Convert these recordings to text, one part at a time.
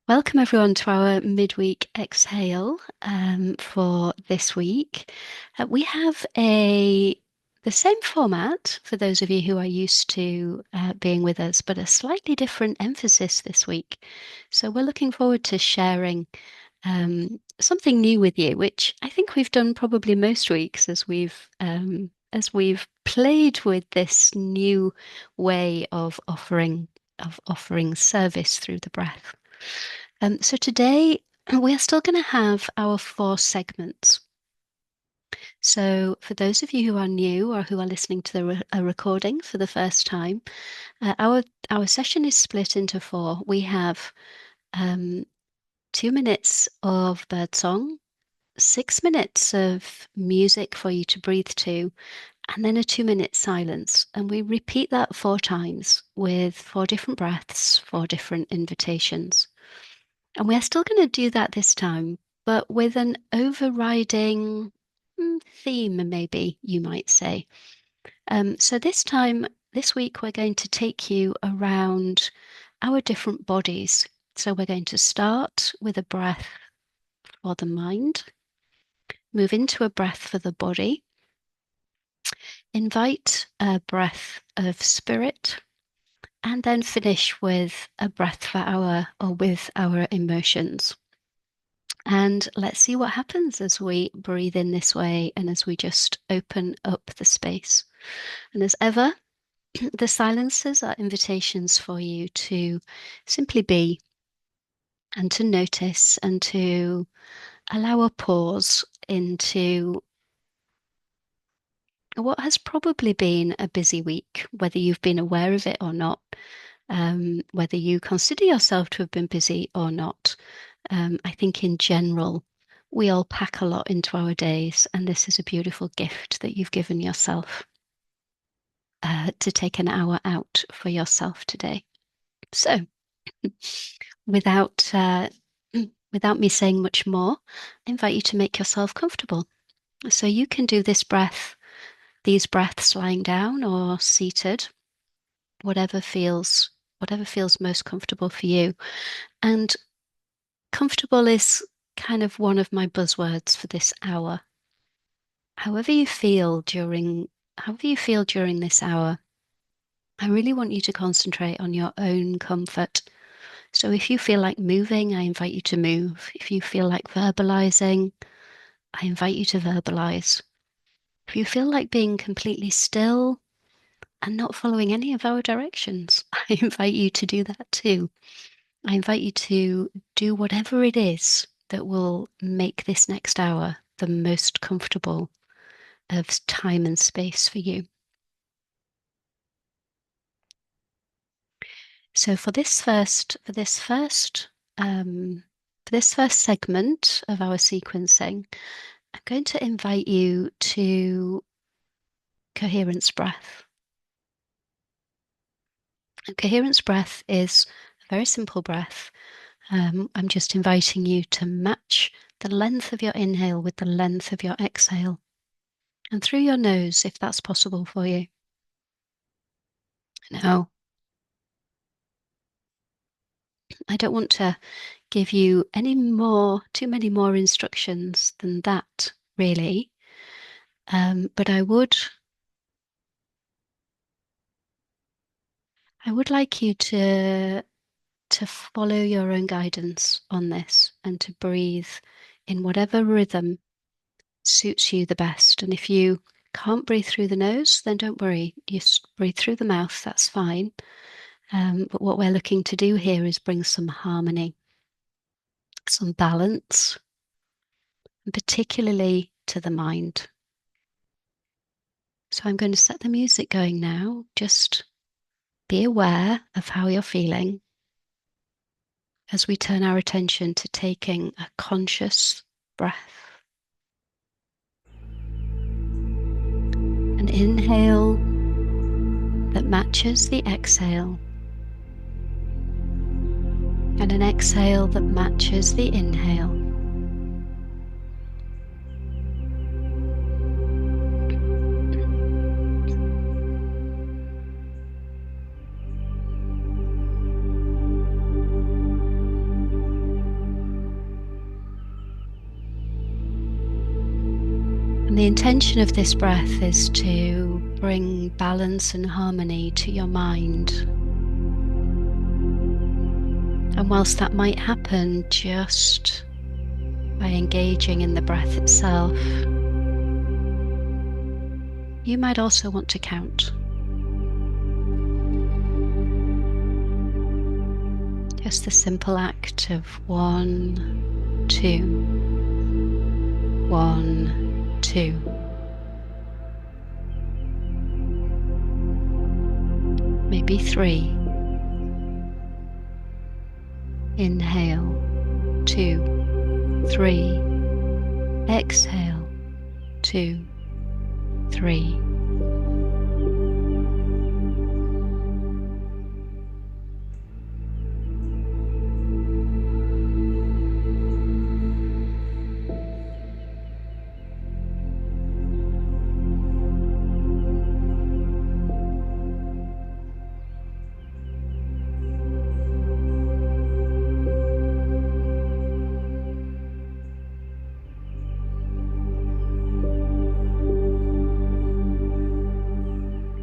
Welcome everyone to our midweek exhale for this week. We have the same format for those of you who are used to being with us, but a slightly different emphasis this week. So we're looking forward to sharing something new with you, which I think we've done probably most weeks as we've played with this new way of offering service through the breath. So today we are still going to have our 4 segments. So for those of you who are new or who are listening to a recording for the first time, our session is split into 4. We have 2 minutes of birdsong, 6 minutes of music for you to breathe to, and then a 2-minute silence. And we repeat that 4 times with 4 different breaths, 4 different invitations. And we're still going to do that this time, but with an overriding theme, maybe you might say. So this week, we're going to take you around our different bodies. So we're going to start with a breath for the mind, move into a breath for the body, invite a breath of spirit, and then finish with a breath with our emotions. And let's see what happens as we breathe in this way and as we just open up the space. And as ever, the silences are invitations for you to simply be and to notice and to allow a pause into what has probably been a busy week, whether you've been aware of it or not, whether you consider yourself to have been busy or not. I think in general, we all pack a lot into our days, and this is a beautiful gift that you've given yourself to take an hour out for yourself today. So, without without me saying much more, I invite you to make yourself comfortable. So you can do these breaths lying down or seated, whatever feels most comfortable for you. And comfortable is kind of one of my buzzwords for this hour. However you feel during this hour, I really want you to concentrate on your own comfort. So if you feel like moving, I invite you to move. If you feel like verbalizing, I invite you to verbalize. If you feel like being completely still and not following any of our directions, I invite you to do that too. I invite you to do whatever it is that will make this next hour the most comfortable of time and space for you. So for this first segment of our sequencing, I'm going to invite you to coherence breath. And coherence breath is a very simple breath. I'm just inviting you to match the length of your inhale with the length of your exhale. And through your nose, if that's possible for you. Now, I don't want to give you too many more instructions than that, really. But I would like you to follow your own guidance on this and to breathe in whatever rhythm suits you the best. And if you can't breathe through the nose, then don't worry. You breathe through the mouth, that's fine. But what we're looking to do here is bring some harmony, some balance, and particularly to the mind. So I'm going to set the music going now. Just be aware of how you're feeling as we turn our attention to taking a conscious breath. An inhale that matches the exhale, and an exhale that matches the inhale. The intention of this breath is to bring balance and harmony to your mind. And whilst that might happen just by engaging in the breath itself, you might also want to count. Just the simple act of 1, 2, 1, 2. Maybe 3. Inhale, 2, 3. Exhale, 2, 3.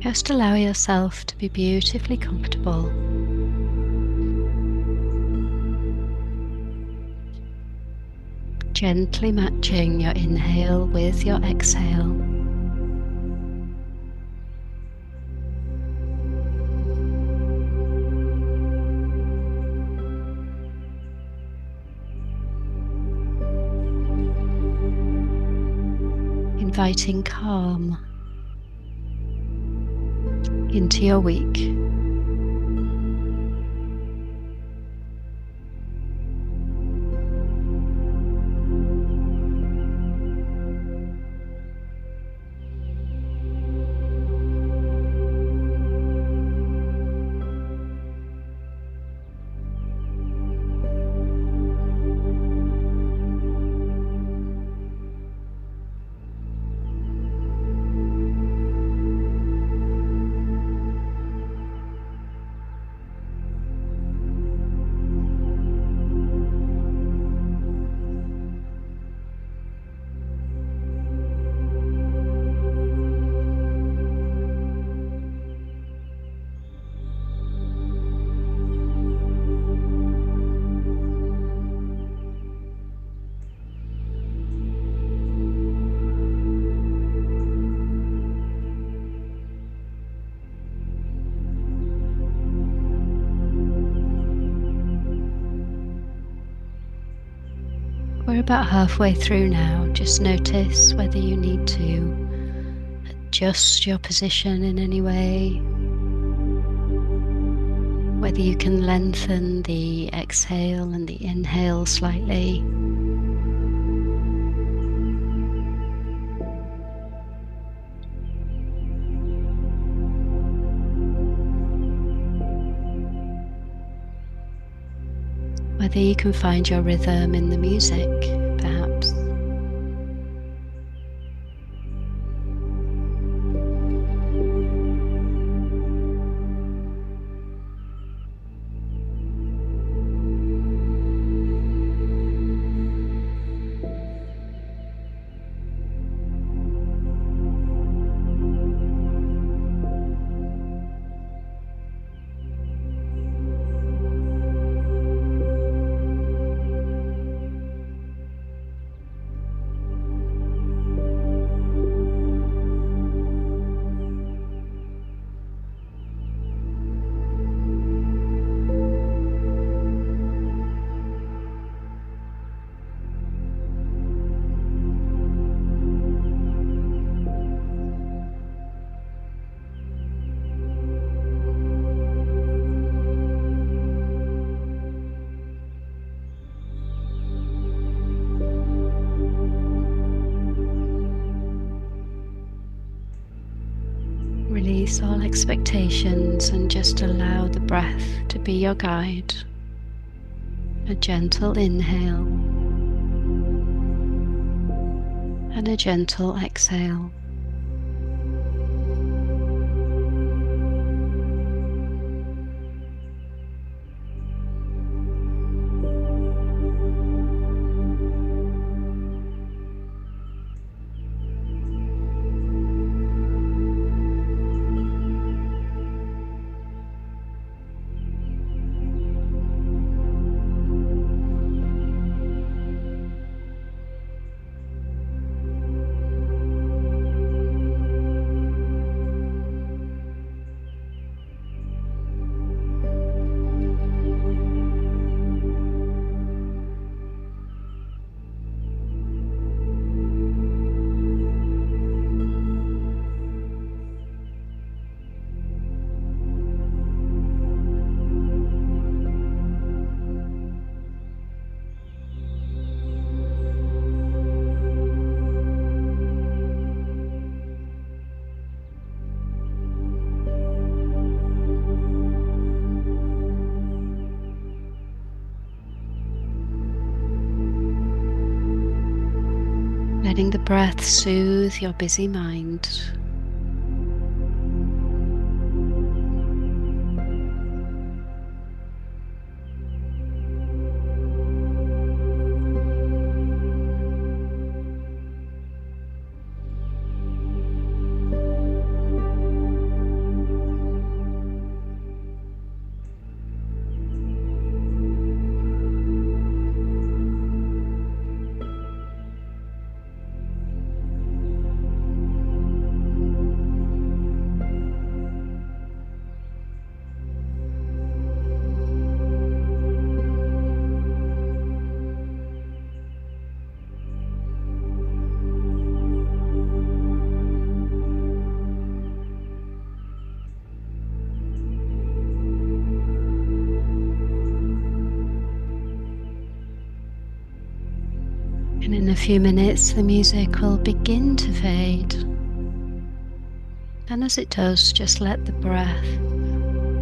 Just allow yourself to be beautifully comfortable. Gently matching your inhale with your exhale. Inviting calm into your week. We're about halfway through now. Just notice whether you need to adjust your position in any way, whether you can lengthen the exhale and the inhale slightly. Whether you can find your rhythm in the music, perhaps. Release all expectations and just allow the breath to be your guide. A gentle inhale and a gentle exhale. letting the breath soothe your busy mind. And in a few minutes, the music will begin to fade. And as it does, just let the breath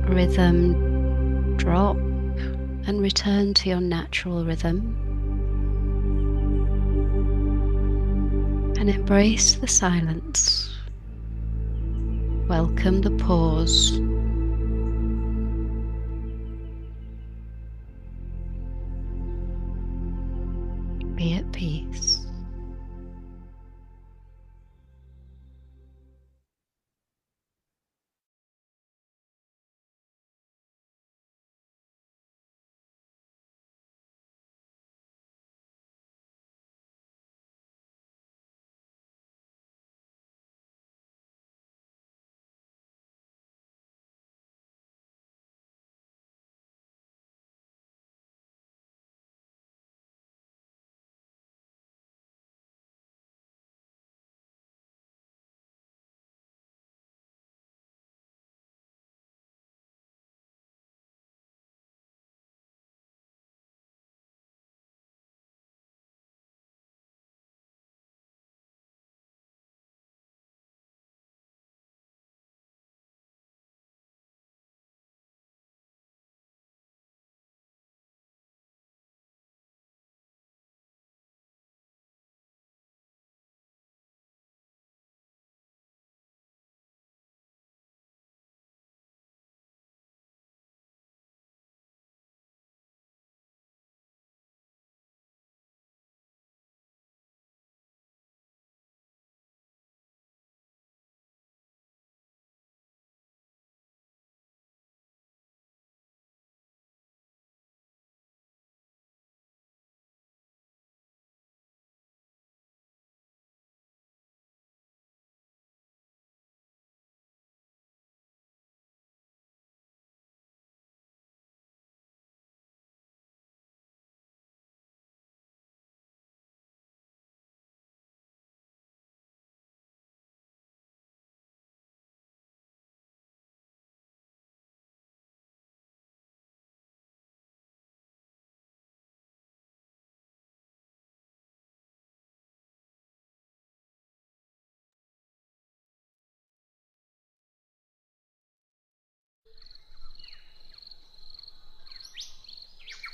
rhythm drop and return to your natural rhythm. And embrace the silence. Welcome the pause. Be at peace.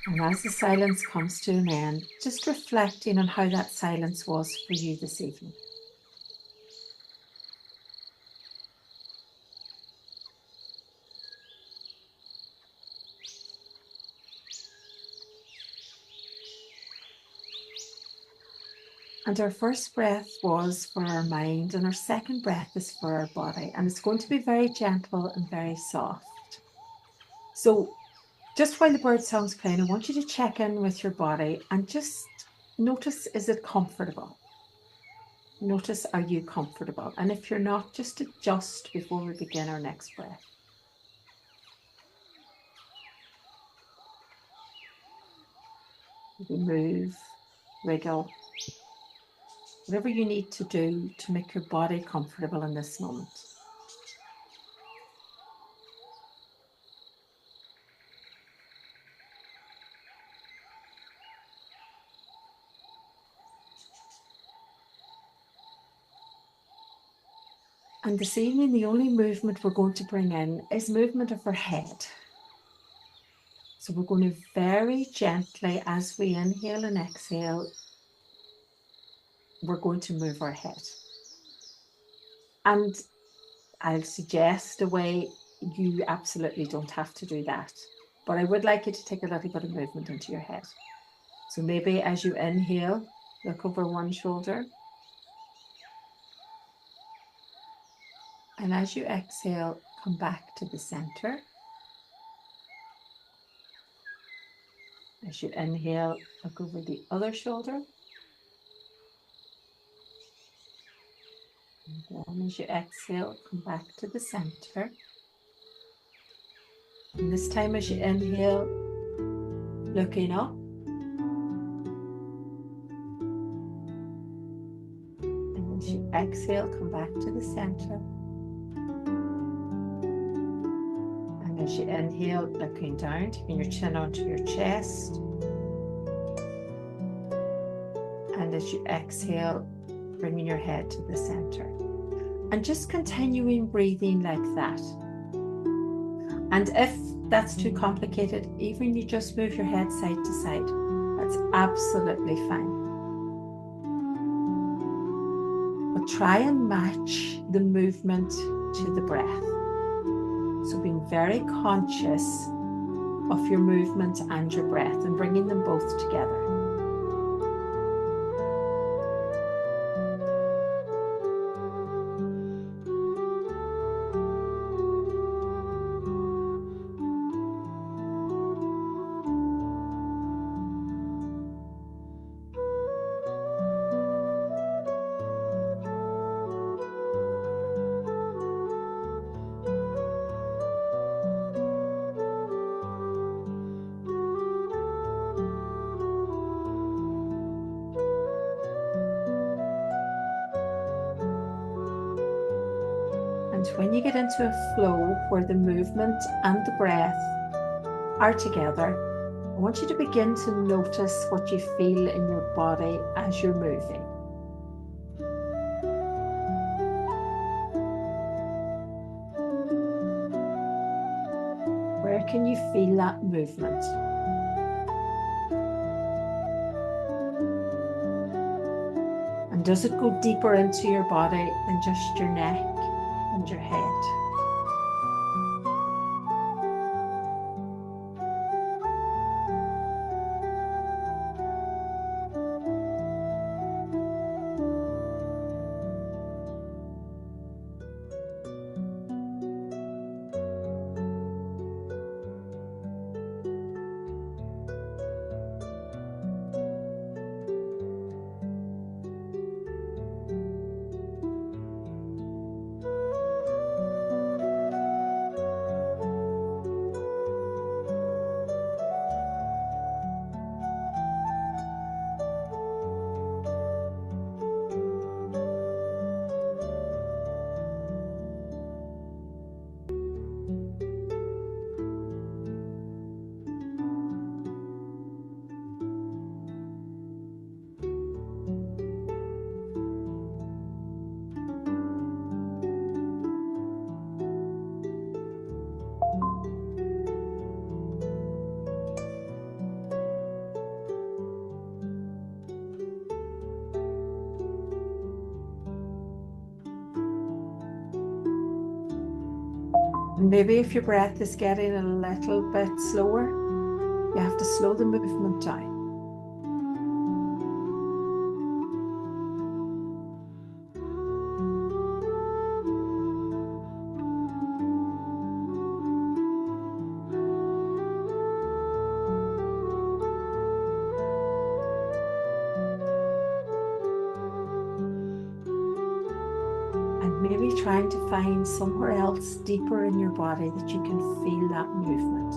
And as the silence comes to an end, just reflecting on how that silence was for you this evening. And our first breath was for our mind, and our second breath is for our body. And it's going to be very gentle and very soft. So just while the bird song's playing, I want you to check in with your body and just notice, is it comfortable? Notice, are you comfortable? And if you're not, just adjust before we begin our next breath. Move, wriggle, whatever you need to do to make your body comfortable in this moment. And this evening, the only movement we're going to bring in is movement of our head. So we're going to very gently, as we inhale and exhale, we're going to move our head. And I'll suggest a way you absolutely don't have to do that. But I would like you to take a little bit of movement into your head. So maybe as you inhale, look over one shoulder. And as you exhale, come back to the center. As you inhale, look over the other shoulder. And then as you exhale, come back to the center. And this time as you inhale, looking up. And as you exhale, come back to the center. And as you inhale, looking down, taking your chin onto your chest. And as you exhale, bringing your head to the center. And just continuing breathing like that. And if that's too complicated, even you just move your head side to side, that's absolutely fine. But try and match the movement to the breath. So being very conscious of your movement and your breath and bringing them both together. And when you get into a flow where the movement and the breath are together, I want you to begin to notice what you feel in your body as you're moving. Where can you feel that movement? And does it go deeper into your body than just your neck and your head? And maybe if your breath is getting a little bit slower, you have to slow the movement down. And maybe trying to find somewhere else deeper in your body that you can feel that movement.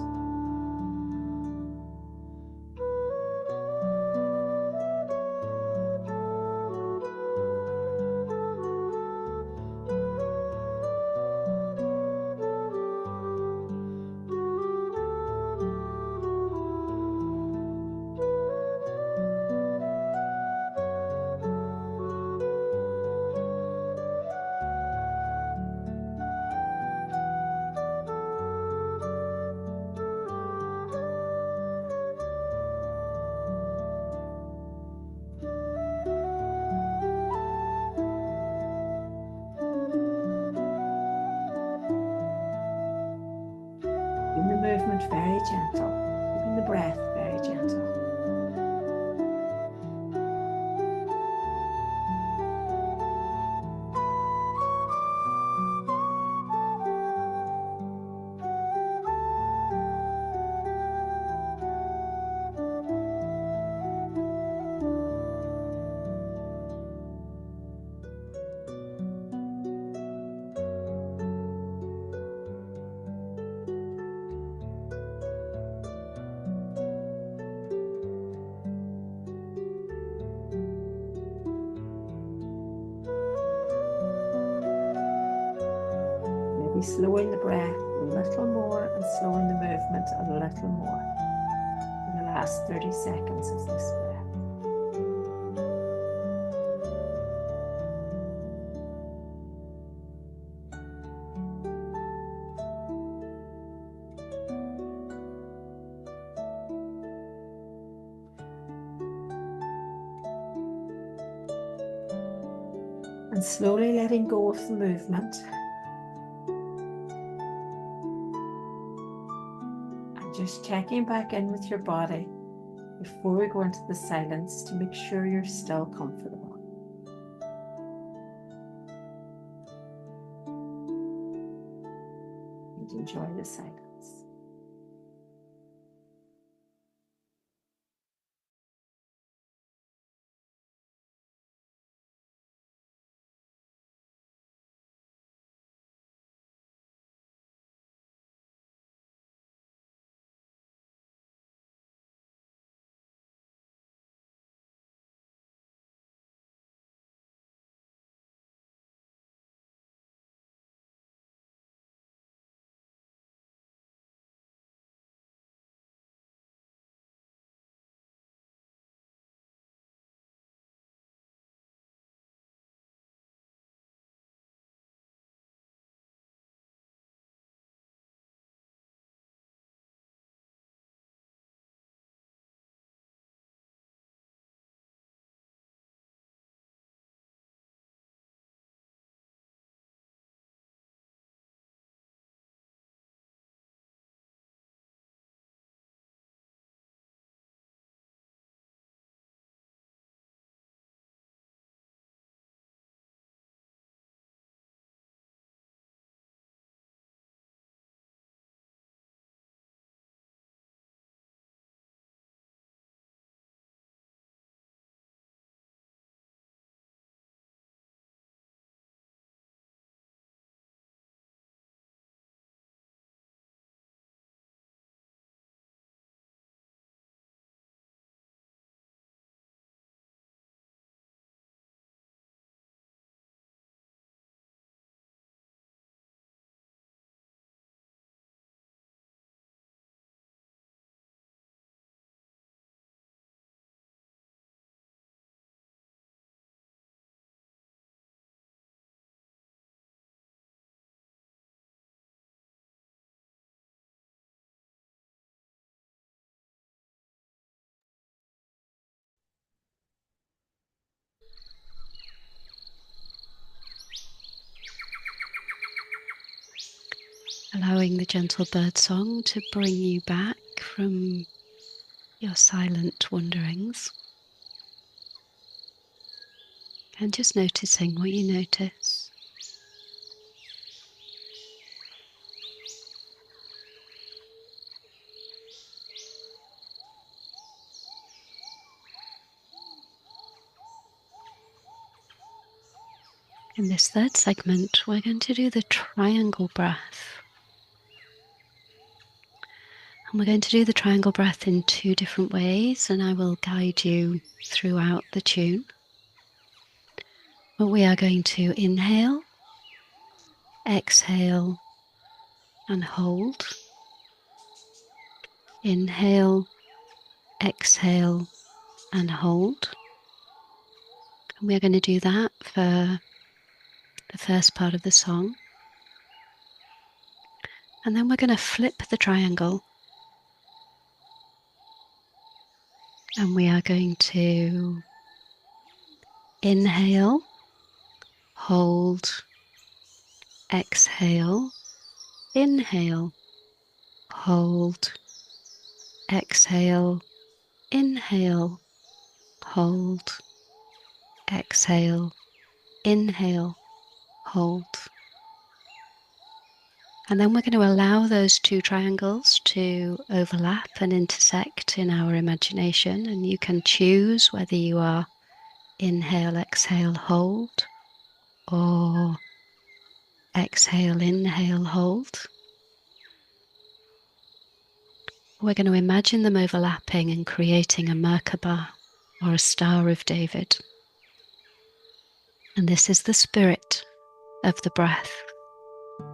movement very gentle, keeping the breath very gentle. Maybe slowing the breath a little more and slowing the movement a little more in the last 30 seconds of this breath. And slowly letting go of the movement. And just checking back in with your body before we go into the silence to make sure you're still comfortable. And enjoy the silence. Allowing the gentle bird song to bring you back from your silent wanderings. And just noticing what you notice. In this third segment, we're going to do the triangle breath. And we're going to do the triangle breath in two different ways, and I will guide you throughout the tune. But we are going to inhale, exhale, and hold. Inhale, exhale, and hold. And we're going to do that for the first part of the song. And then we're going to flip the triangle. And we are going to inhale, hold, exhale, inhale, hold, exhale, inhale, hold, exhale, inhale, hold. And then we're going to allow those two triangles to overlap and intersect in our imagination, and you can choose whether you are inhale, exhale, hold, or exhale, inhale, hold. We're going to imagine them overlapping and creating a Merkaba, or a Star of David. And this is the spirit of the breath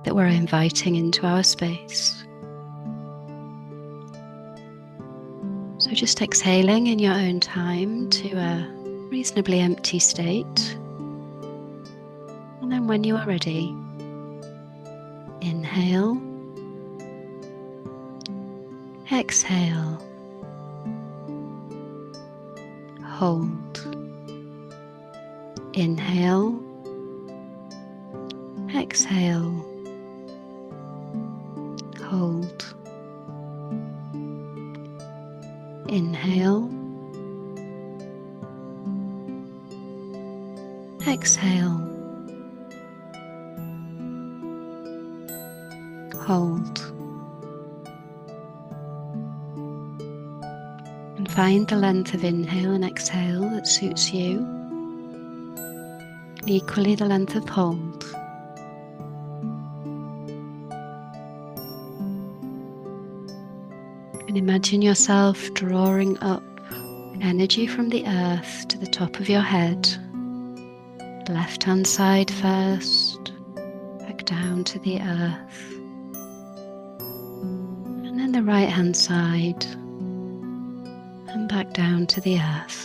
that we're inviting into our space. So just exhaling in your own time to a reasonably empty state. And then when you are ready, inhale, exhale, hold, inhale, exhale, hold, inhale, exhale, hold. And find the length of inhale and exhale that suits you. And equally the length of hold. And imagine yourself drawing up energy from the earth to the top of your head. Left hand side first, back down to the earth. And then the right hand side, and back down to the earth.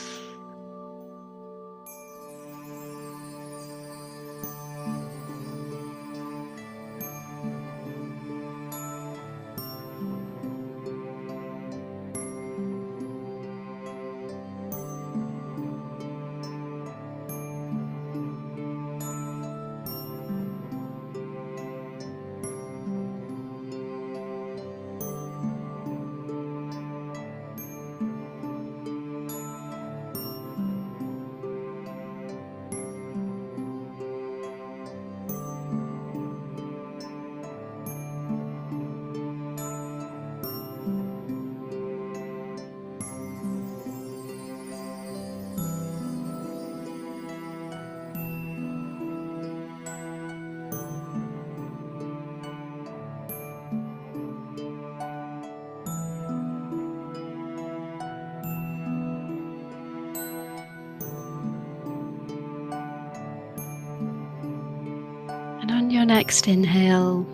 And on your next inhale,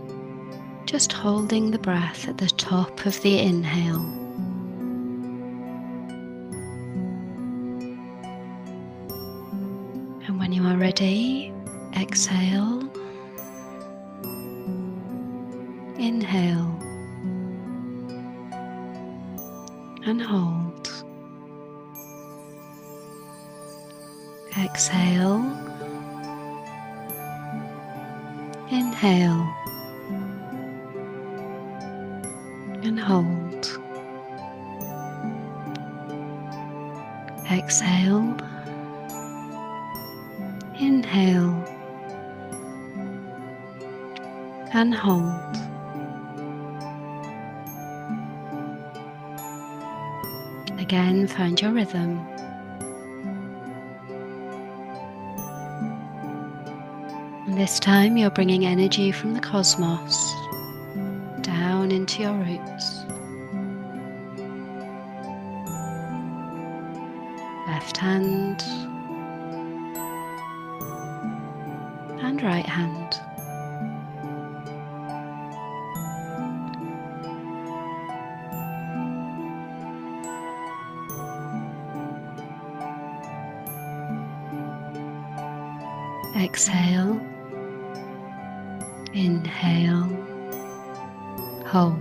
just holding the breath at the top of the inhale. And when you are ready, exhale, inhale, and hold. Exhale, inhale, and hold. Exhale, inhale, and hold. Again, find your rhythm. And this time you're bringing energy from the cosmos down into your roots. Left hand and right hand. Exhale, inhale, hold.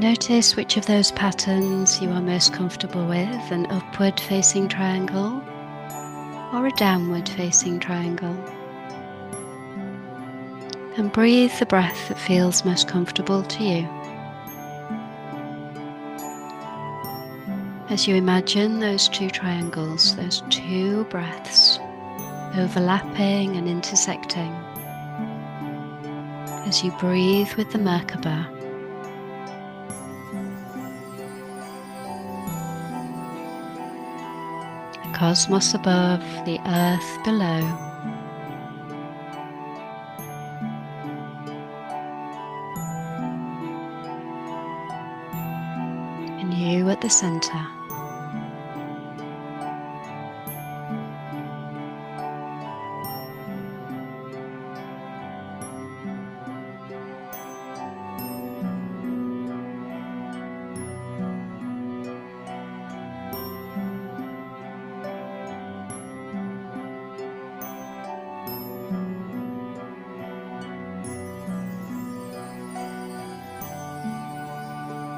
Notice which of those patterns you are most comfortable with, an upward facing triangle or a downward facing triangle. And breathe the breath that feels most comfortable to you. As you imagine those two triangles, those two breaths overlapping and intersecting, as you breathe with the Merkaba, the cosmos above, the earth below, and you at the center.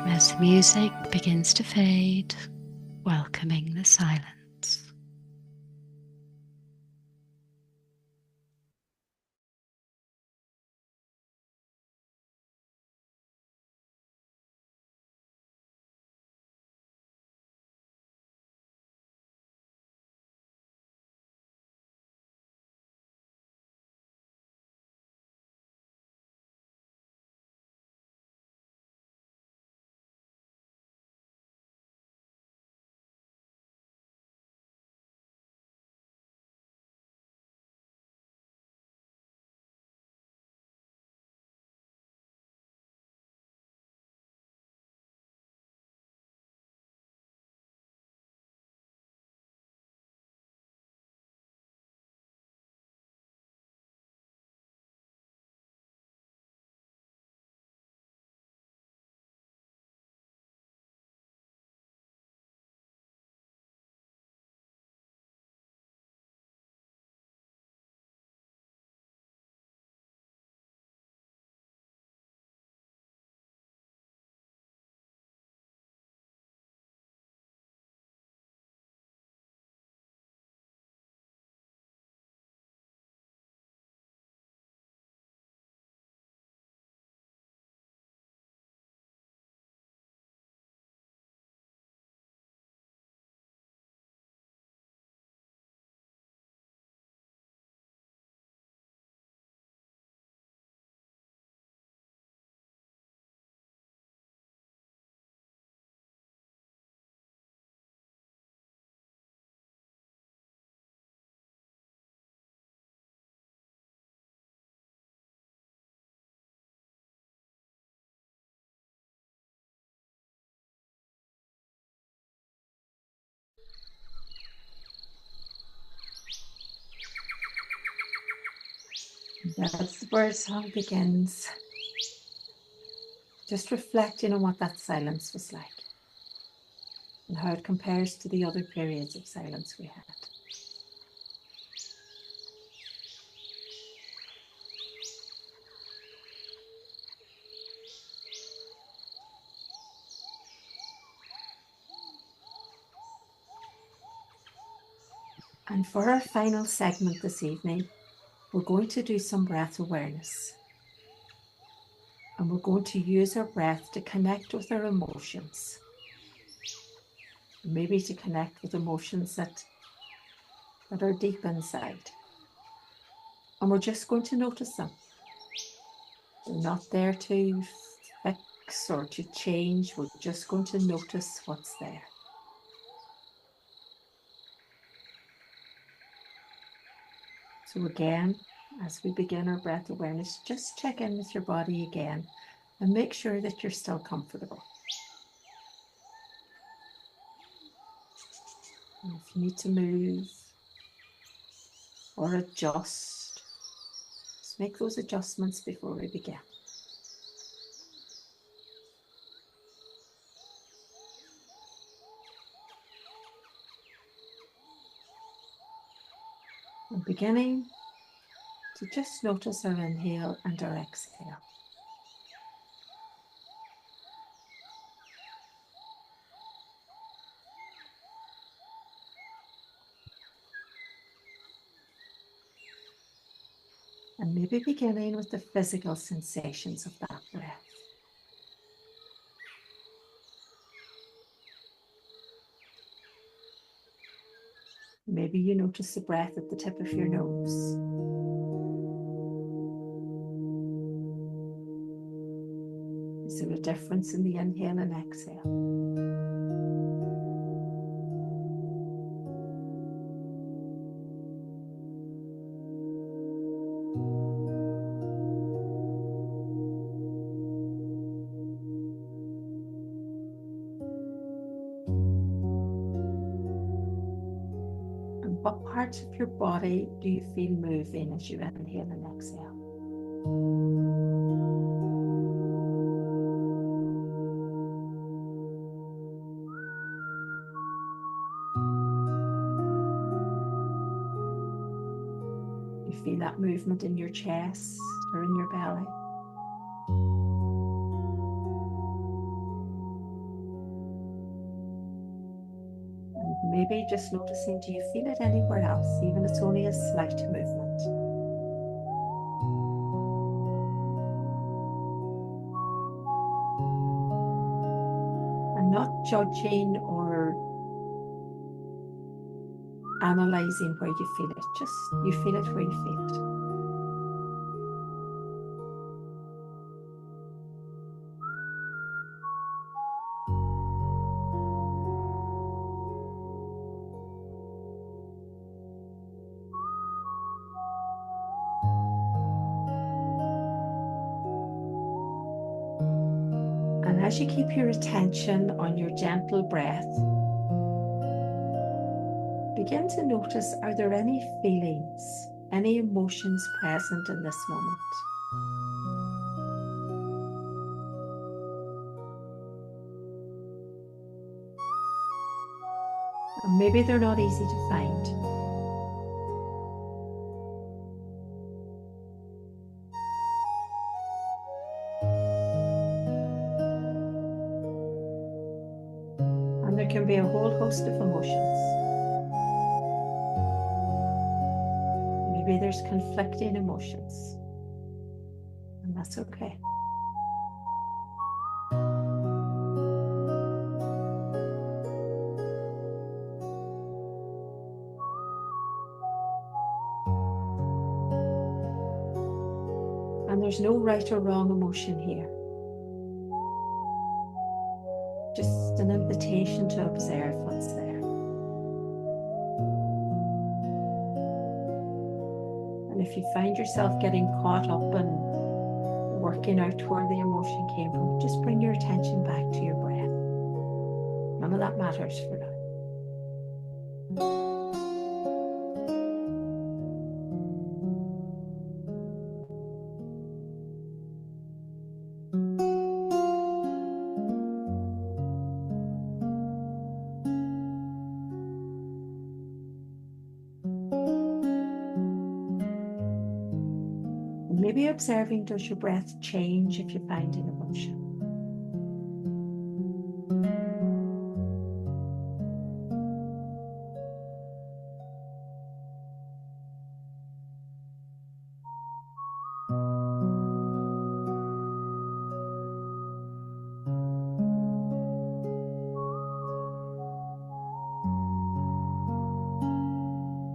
As the music begins to fade, welcoming the silence. That's where the song begins. Just reflecting on what that silence was like and how it compares to the other periods of silence we had. And for our final segment this evening, we're going to do some breath awareness. And we're going to use our breath to connect with our emotions. Maybe to connect with emotions that are deep inside. And we're just going to notice them. They're not there to fix or to change. We're just going to notice what's there. So again, as we begin our breath awareness, just check in with your body again and make sure that you're still comfortable. And if you need to move or adjust, just make those adjustments before we begin. And beginning to just notice our inhale and our exhale. And maybe beginning with the physical sensations of that breath. Maybe you notice the breath at the tip of your nose. Is there a difference in the inhale and exhale? And what parts of your body do you feel moving as you inhale and exhale? You feel that movement in your chest or in your belly? And maybe just noticing, do you feel it anywhere else, even if it's only a slight movement? And not judging or analyzing where you feel it, just you feel it where you feel it. And as you keep your attention on your gentle breath, begin to notice, are there any feelings, any emotions present in this moment? And maybe they're not easy to find. And there can be a whole host of emotions. Maybe there's conflicting emotions, and that's okay. And there's no right or wrong emotion here. Just an invitation to observe what's there. And if you find yourself getting caught up in working out where the emotion came from, just bring your attention back to your breath. None of that matters for now. Maybe observing, does your breath change if you find an emotion?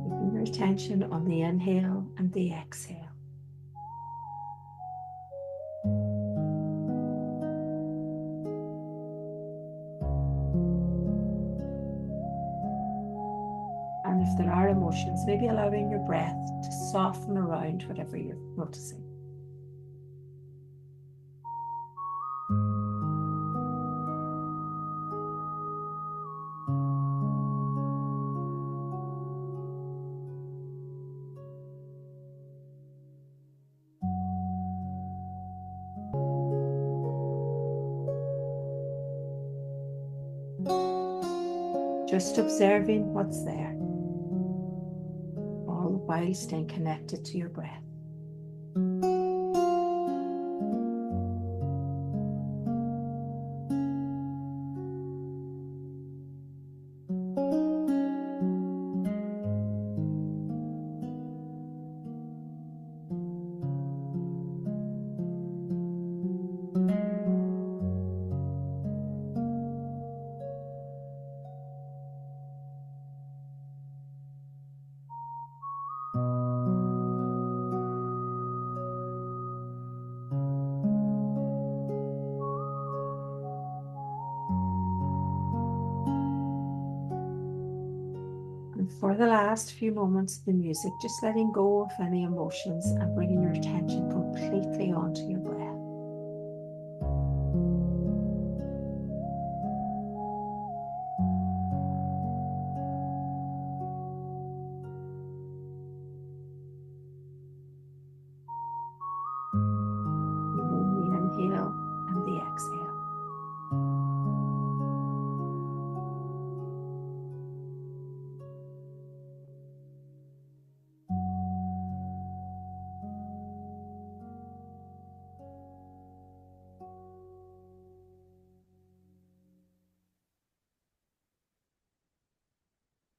Keeping your attention on the inhale and the exhale. And if there are emotions, maybe allowing your breath to soften around whatever you're noticing. Just observing what's there, all the while staying connected to your breath. for the last few moments of the music, just letting go of any emotions and bringing your attention completely onto your breath. The inhale and the exhale.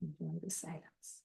Enjoy the silence.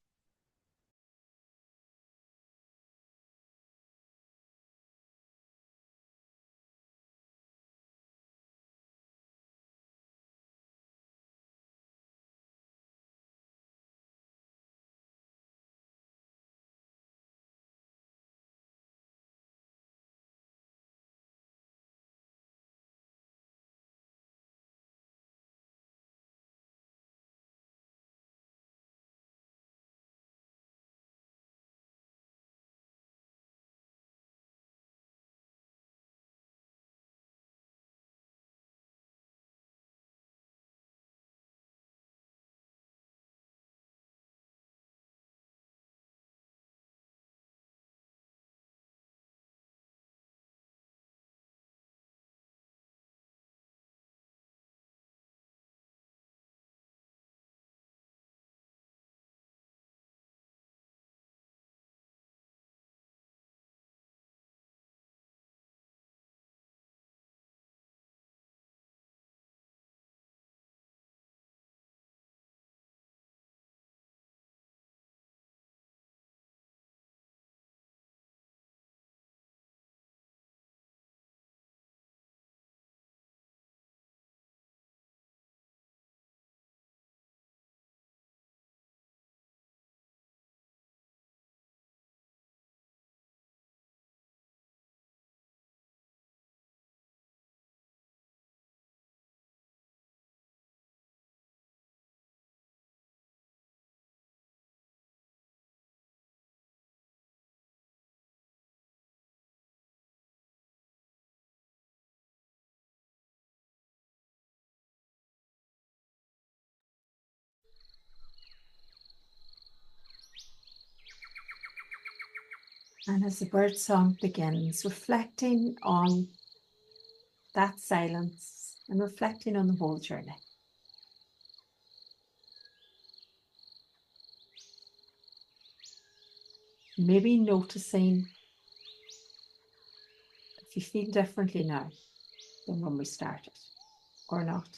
And as the bird song begins, reflecting on that silence and reflecting on the whole journey. Maybe noticing if you feel differently now than when we started or not.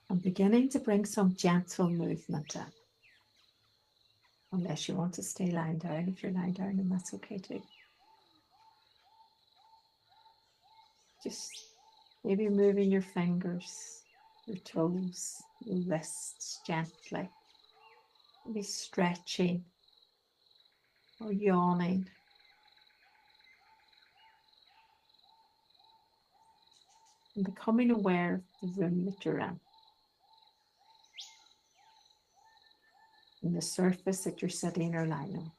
And beginning to bring some gentle movement in. Unless you want to stay lying down. If you're lying down, then that's okay too. Just maybe moving your fingers, your toes, your wrists gently. Maybe stretching or yawning. And becoming aware of the room that you're in. And the surface that you're sitting or lying on.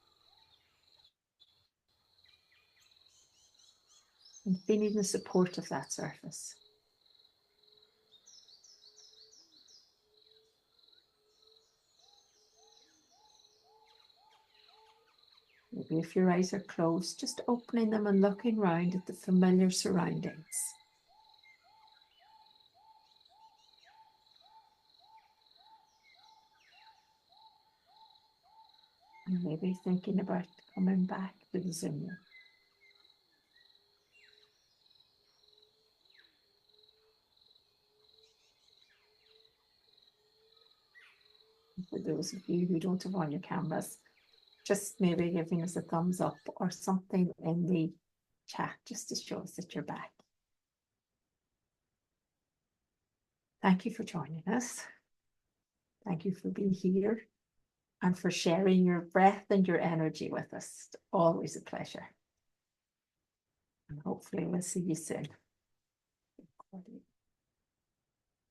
And feeling the support of that surface. Maybe if your eyes are closed, just opening them and looking around at the familiar surroundings. And maybe thinking about coming back to the Zoom room. For those of you who don't have on your cameras, just maybe giving us a thumbs up or something in the chat just to show us that you're back. Thank you for joining us. Thank you for being here. and for sharing your breath and your energy with us. Always a pleasure. And hopefully we'll see you soon.